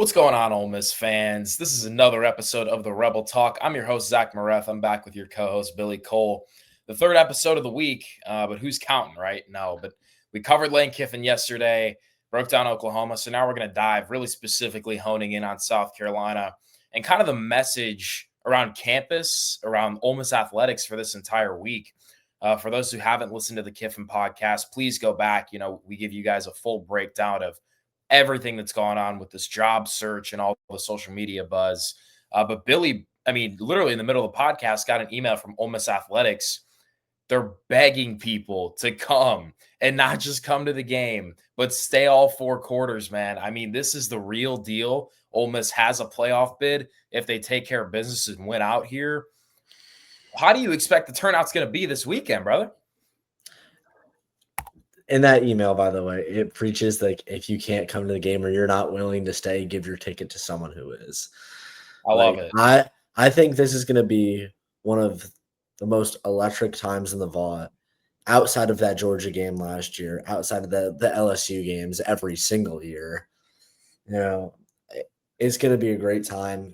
What's going on, Ole Miss fans? This is another episode of the Rebel Talk. I'm your host, Zach Moreth. I'm back with your co-host, Billy Kuhl. The third episode of the week, but who's counting, right? No, but we covered Lane Kiffin yesterday, broke down Oklahoma, so now we're going to dive really specifically honing in on South Carolina and kind of the message around campus, around Ole Miss athletics for this entire week. For those who haven't listened to the Kiffin podcast, please go back. We give you guys a full breakdown of everything that's gone on with this job search and all the social media buzz. But Billy, literally in the middle of the podcast, got an email from Ole Miss Athletics. They're begging people to come and not just come to the game, but stay all four quarters, man. I mean, this is the real deal. Ole Miss has a playoff bid if they take care of business and win out here. How do you expect the turnout's going to be this weekend, brother? In that email, by the way, it preaches like if you can't come to the game or you're not willing to stay, give your ticket to someone who is. I love it. I think this is going to be one of the most electric times in the Vaught, outside of that Georgia game last year, outside of the LSU games every single year. It's going to be a great time.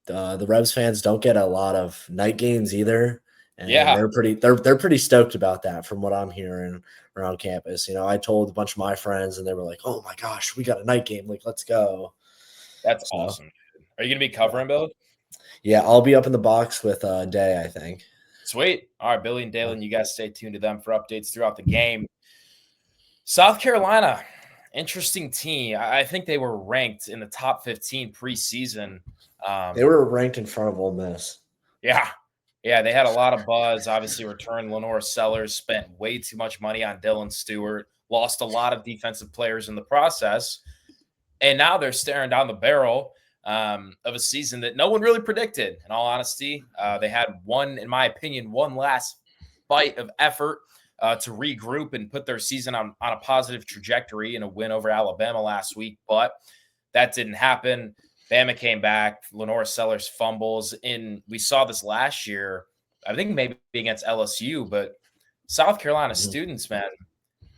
The Rebs fans don't get a lot of night games either. And they're pretty stoked about that from what I'm hearing around campus. I told a bunch of my friends and they were like, "Oh my gosh, we got a night game. Like, let's go." That's awesome. Are you going to be covering, Billy? Yeah, I'll be up in the box with Day, I think. Sweet. All right, Billy and Dalen, you guys stay tuned to them for updates throughout the game. South Carolina, interesting team. I think they were ranked in the top 15 preseason. They were ranked in front of Ole Miss. Yeah, they had a lot of buzz. Obviously, returned Lenore Sellers, spent way too much money on Dylan Stewart, lost a lot of defensive players in the process. And now they're staring down the barrel of a season that no one really predicted, in all honesty. They had in my opinion, one last bite of effort to regroup and put their season on a positive trajectory in a win over Alabama last week, but that didn't happen. Bama came back. Lenore Sellers fumbles. We saw this last year, I think maybe against LSU, but South Carolina students, man,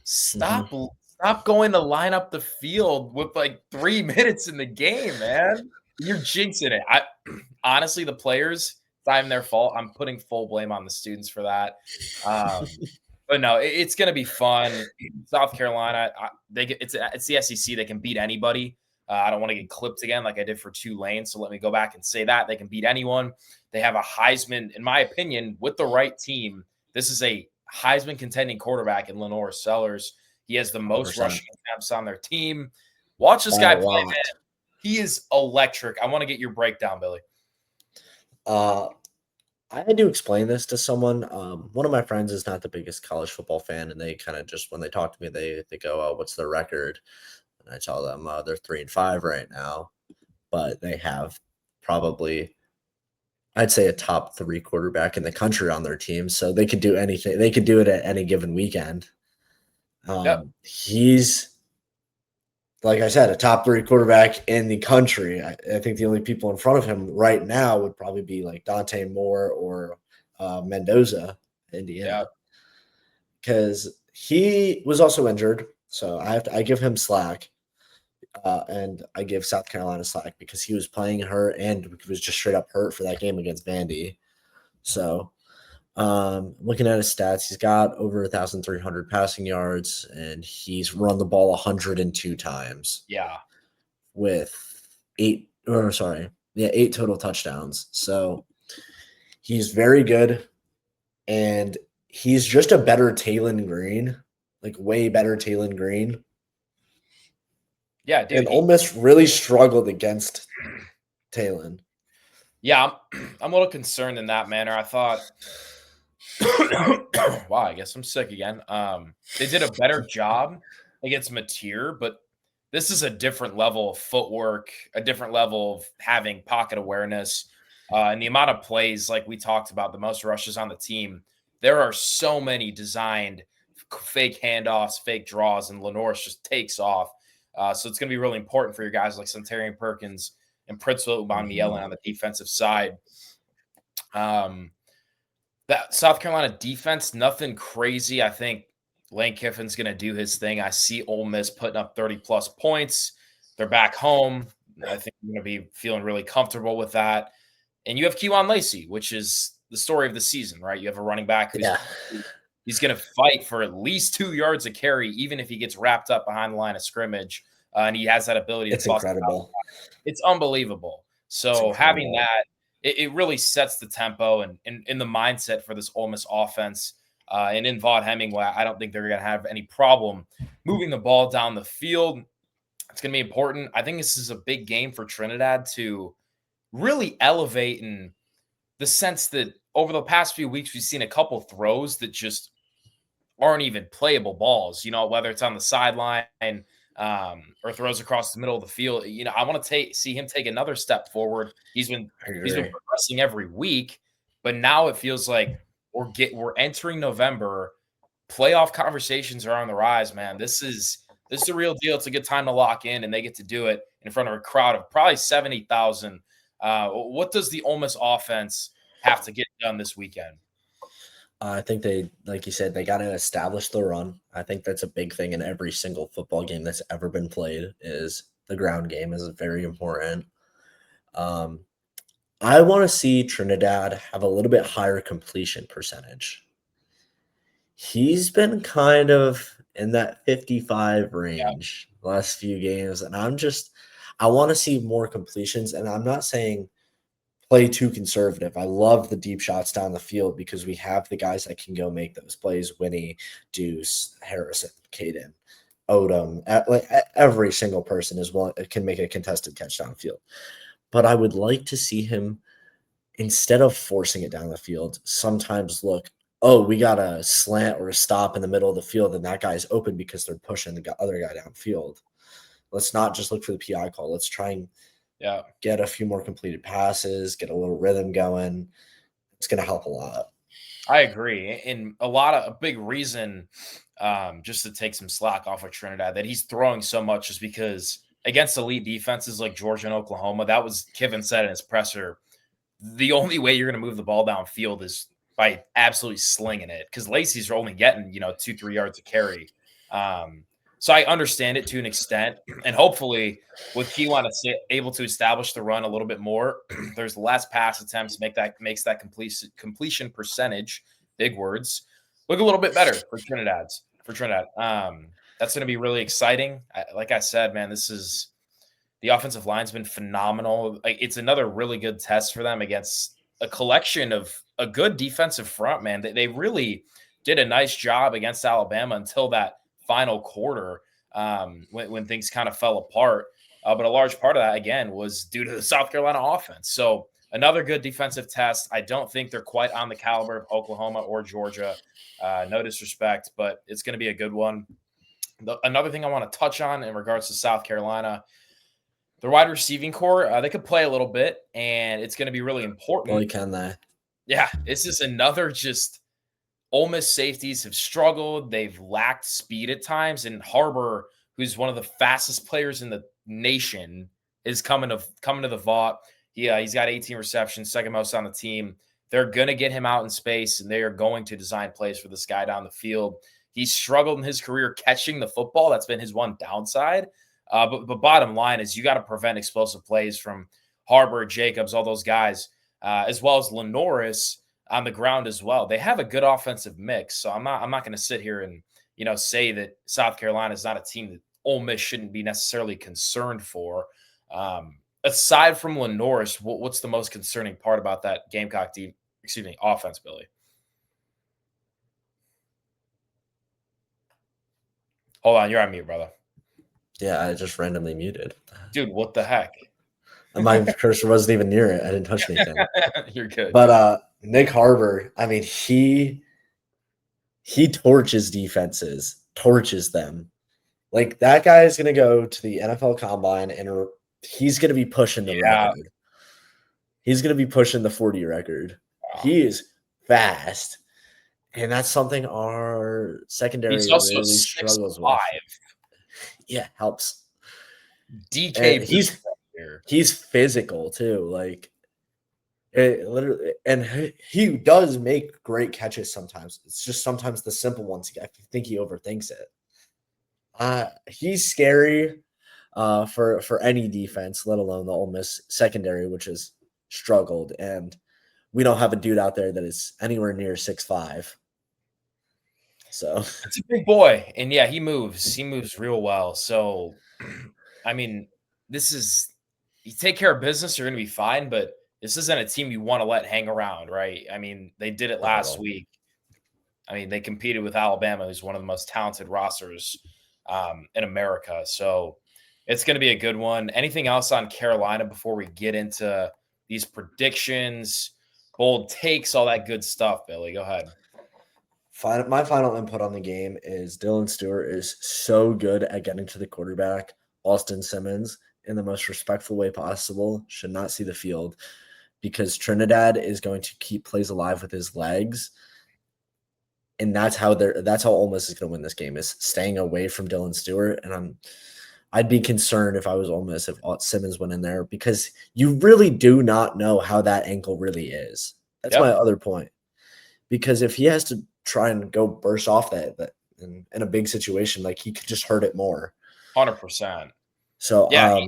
stop going to line up the field with like 3 minutes in the game, man. You're jinxing it. Honestly, the players, it's not even their fault. I'm putting full blame on the students for that. But no, it's going to be fun. South Carolina, it's the SEC. They can beat anybody. I don't want to get clipped again like I did for Tulane, so let me go back and say that. They can beat anyone. They have a Heisman, in my opinion, with the right team. This is a Heisman contending quarterback in Lenore Sellers. He has the most 100%. Rushing attempts on their team. Watch this guy play, man. He is electric. I want to get your breakdown, Billy. I had to explain this to someone. One of my friends is not the biggest college football fan, and they kind of just, when they talk to me, they go, "Oh, what's their record?" And I tell them they're 3-5 right now, but they have probably, I'd say, a top 3 quarterback in the country on their team. So they could do anything. They could do it at any given weekend. He's, like I said, a top 3 quarterback in the country. I think the only people in front of him right now would probably be like Dante Moore or Mendoza, Indiana, because he was also injured. So I give him slack, and I give South Carolina slack because he was playing hurt and was just straight up hurt for that game against Vandy. So looking at his stats, he's got over 1,300 passing yards, and he's run the ball 102 times. Yeah, with 8 total touchdowns. So he's very good, and he's just a better Taylon Green. Like way better Taylon Green. Yeah, dude. And Ole Miss really struggled against Taylon. Yeah, I'm a little concerned in that manner. I thought, wow, I guess I'm sick again. They did a better job against Mateer, but this is a different level of footwork, a different level of having pocket awareness, and the amount of plays, like we talked about, the most rushes on the team. There are so many designed fake handoffs, fake draws, and Lenore just takes off. So it's going to be really important for your guys like Centarian Perkins and Pritzville Ubangmiele on the defensive side. That South Carolina defense, nothing crazy. I think Lane Kiffin's going to do his thing. I see Ole Miss putting up 30-plus points. They're back home. I think you're going to be feeling really comfortable with that. And you have Kewan Lacey, which is the story of the season, right? You have a running back who's Yeah, he's going to fight for at least 2 yards of carry, even if he gets wrapped up behind the line of scrimmage. And he has that ability to it's bust it out. incredible. It's unbelievable. It's So having incredible. that, it really sets the tempo and in the mindset for this Ole Miss offense. And in Vaught-Hemingway, I don't think they're going to have any problem moving the ball down the field. It's going to be important. I think this is a big game for Trinidad to really elevate in the sense that over the past few weeks, we've seen a couple throws that just aren't even playable balls, whether it's on the sideline or throws across the middle of the field. I want to see him take another step forward. He's been I he's been agree. progressing every week, but now it feels like we're entering November. Playoff conversations are on the rise, man. This is the real deal. It's a good time to lock in, and they get to do it in front of a crowd of probably 70,000. What does the Ole Miss offense have to get done this weekend? I think they, like you said, they got to establish the run. I think that's a big thing in every single football game that's ever been played. Is the ground game is very important. Um, I want to see Trinidad have a little bit higher completion percentage. He's been kind of in that 55 Yeah, range the last few games, and I want to see more completions. And I'm not saying play too conservative. I love the deep shots down the field because we have the guys that can go make those plays. Winnie, Deuce, Harrison, Caden, Odom. Every single person can make a contested catch down the field. But I would like to see him, instead of forcing it down the field, sometimes look, oh, we got a slant or a stop in the middle of the field, and that guy's open because they're pushing the other guy downfield. Let's not just look for the PI call. Let's try and get a few more completed passes, get a little rhythm going. It's going to help a lot. I agree. And a big reason, just to take some slack off of Trinidad, that he's throwing so much is because against elite defenses like Georgia and Oklahoma, that was Kiffin said in his presser, the only way you're going to move the ball downfield is by absolutely slinging it, because Lacey's only getting 2-3 yards of carry. So I understand it to an extent, and hopefully with Kewan able to establish the run a little bit more, there's less pass attempts, makes that completion percentage, big words, look a little bit better for Trinidad. That's going to be really exciting. Like I said, man, the offensive line's been phenomenal. Like, it's another really good test for them against a collection of a good defensive front, man. They really did a nice job against Alabama until that final quarter, when things kind of fell apart. But a large part of that, again, was due to the South Carolina offense. So another good defensive test. I don't think they're quite on the caliber of Oklahoma or Georgia. No disrespect, but it's going to be a good one. Another thing I want to touch on in regards to South Carolina, their wide receiving core, they could play a little bit, and it's going to be really important. Boy, can they. Yeah, it's just another Ole Miss safeties have struggled. They've lacked speed at times, and Harbor, who's one of the fastest players in the nation, is coming to the Vaught. He's got 18 receptions, second most on the team. They're going to get him out in space, and they are going to design plays for this guy down the field. He's struggled in his career catching the football. That's been his one downside. But bottom line is you got to prevent explosive plays from Harbor, Jacobs, all those guys, as well as Lenoris on the ground as well. They have a good offensive mix. So I'm not going to sit here and, say that South Carolina is not a team that Ole Miss shouldn't be necessarily concerned for. Aside from Lenoris, what's the most concerning part about that Gamecock offense, Billy? Hold on, you're on mute, brother. Yeah, I just randomly muted. Dude, what the heck? My cursor wasn't even near it. I didn't touch anything. You're good. But Nick Harbor, I mean, he torches defenses, torches them. Like, that guy is going to go to the NFL Combine, and he's going to be pushing the record. He's going to be pushing the 40 record. Wow. He is fast, and that's something our secondary really struggles with. Yeah, helps. DK, he's physical too. Like, it literally, and he does make great catches sometimes. It's just sometimes the simple ones, I think he overthinks it. He's scary. for any defense, let alone the Ole Miss secondary, which has struggled. And we don't have a dude out there that is anywhere near 6'5". So It's a big boy, and yeah, he moves real well. So, I mean, this is you take care of business, you're going to be fine. But this isn't a team you want to let hang around, right? I mean, they did it not at last all. week. I mean, they competed with Alabama, who's one of the most talented rosters in America. So it's going to be a good one. Anything else on Carolina before we get into these predictions, bold takes, all that good stuff, Billy? Go ahead. My final input on the game is Dylan Stewart is so good at getting to the quarterback. Austin Simmons, in the most respectful way possible, should not see the field because Trinidad is going to keep plays alive with his legs. And that's how Ole Miss is going to win this game, is staying away from Dylan Stewart. And I'd be concerned if I was Ole Miss if Simmons went in there, because you really do not know how that ankle really is. That's my other point. Because if he has to try and go burst off that in a big situation, like, he could just hurt it more. 100%. So Yeah,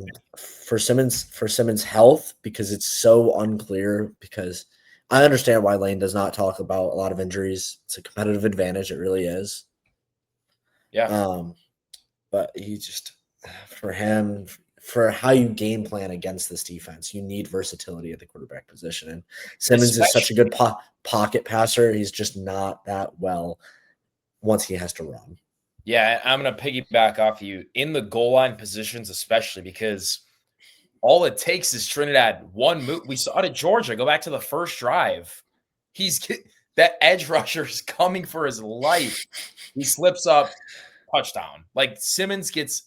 for Simmons' health, because it's so unclear, because I understand why Lane does not talk about a lot of injuries. It's a competitive advantage. It really is. yeah. But he just, for him, for how you game plan against this defense, you need versatility at the quarterback position. And Simmons is such a good pocket passer. He's just not that well once he has to run. Yeah, I'm going to piggyback off you in the goal line positions, especially because all it takes is Trinidad one move. We saw it at Georgia. Go back to the first drive. That edge rusher is coming for his life. He slips up, touchdown. Like, Simmons gets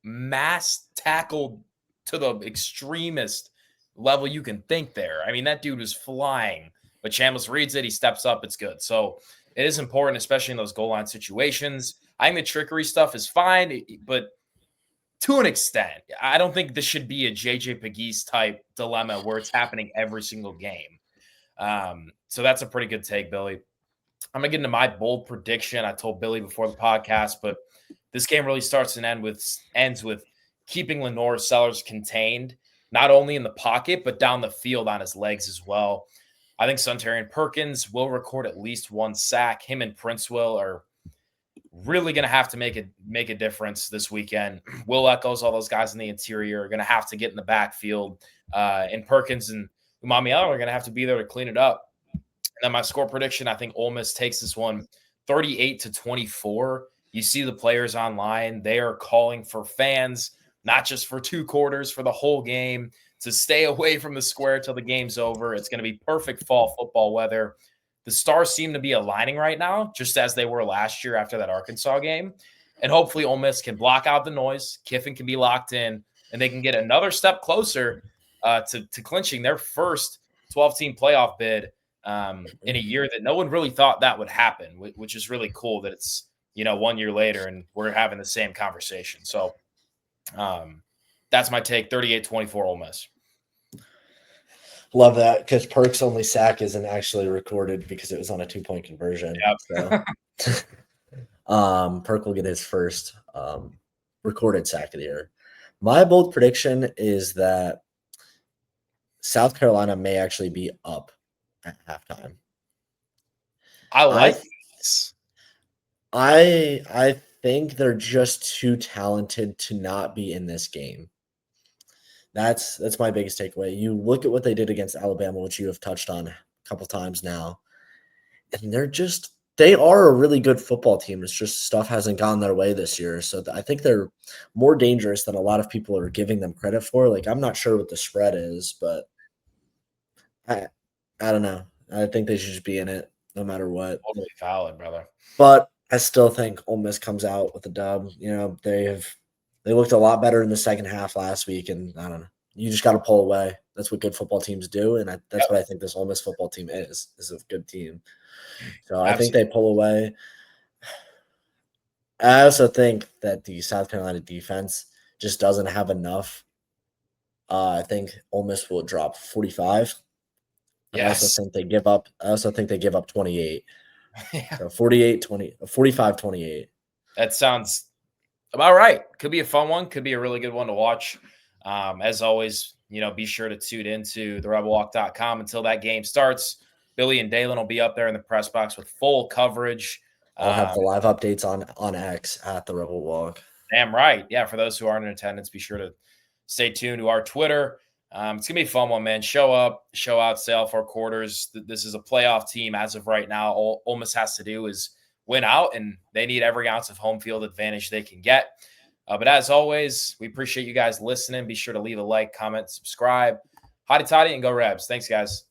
mass tackled to the extremist level you can think there. I mean, that dude was flying, but Chambliss reads it. He steps up. It's good. So it is important, especially in those goal line situations. I think the trickery stuff is fine, but to an extent, I don't think this should be a JJ Pegues type dilemma where it's happening every single game. So that's a pretty good take, Billy. I'm going to get into my bold prediction. I told Billy before the podcast, but this game really starts and ends with keeping Lenore Sellers contained, not only in the pocket, but down the field on his legs as well. I think Suntarian Perkins will record at least one sack. Him and Princewell are really going to have to make a difference this weekend. Will Echoes, all those guys in the interior are going to have to get in the backfield. And Perkins and Umamiala are going to have to be there to clean it up. And then my score prediction, I think Ole Miss takes this one 38-24. You see the players online. They are calling for fans, not just for 2 quarters, for the whole game, to stay away from the square till the game's over. It's going to be perfect fall football weather. The stars seem to be aligning right now, just as they were last year after that Arkansas game. And hopefully Ole Miss can block out the noise. Kiffin can be locked in, and they can get another step closer to clinching their first 12-team playoff bid in a year that no one really thought that would happen, which is really cool that it's, 1 year later and we're having the same conversation. So that's my take, 38-24 Ole Miss. Love that, because Perk's only sack isn't actually recorded because it was on a 2-point conversion. Yep. So Perk will get his first recorded sack of the year. My bold prediction is that South Carolina may actually be up at halftime. I like this. I think they're just too talented to not be in this game. That's my biggest takeaway. You look at what they did against Alabama, which you have touched on a couple times now, and they are a really good football team. It's just stuff hasn't gone their way this year. So I think they're more dangerous than a lot of people are giving them credit for. Like, I'm not sure what the spread is, but I don't know. I think they should just be in it no matter what. Totally valid, brother. But I still think Ole Miss comes out with a dub. They looked a lot better in the second half last week, and I don't know. You just got to pull away. That's what good football teams do, and that's what I think this Ole Miss football team is a good team. So I think they pull away. I also think that the South Carolina defense just doesn't have enough. I think Ole Miss will drop 45. Yes. I also think they give up 28. Yeah. So 45-28. That sounds About right. Could be a fun one. Could be a really good one to watch. As always, be sure to tune into therebelwalk.com until that game starts. Billy and Dalen will be up there in the press box with full coverage. I'll have the live updates on X at the Rebel Walk. Damn right. Yeah, for those who aren't in attendance, be sure to stay tuned to our Twitter. It's going to be a fun one, man. Show up, show out, stay all 4 quarters. This is a playoff team as of right now. All Ole Miss has to do is win out, and they need every ounce of home field advantage they can get. But as always, we appreciate you guys listening. Be sure to leave a like, comment, subscribe. Hotty toddy, and go Rebs. Thanks, guys.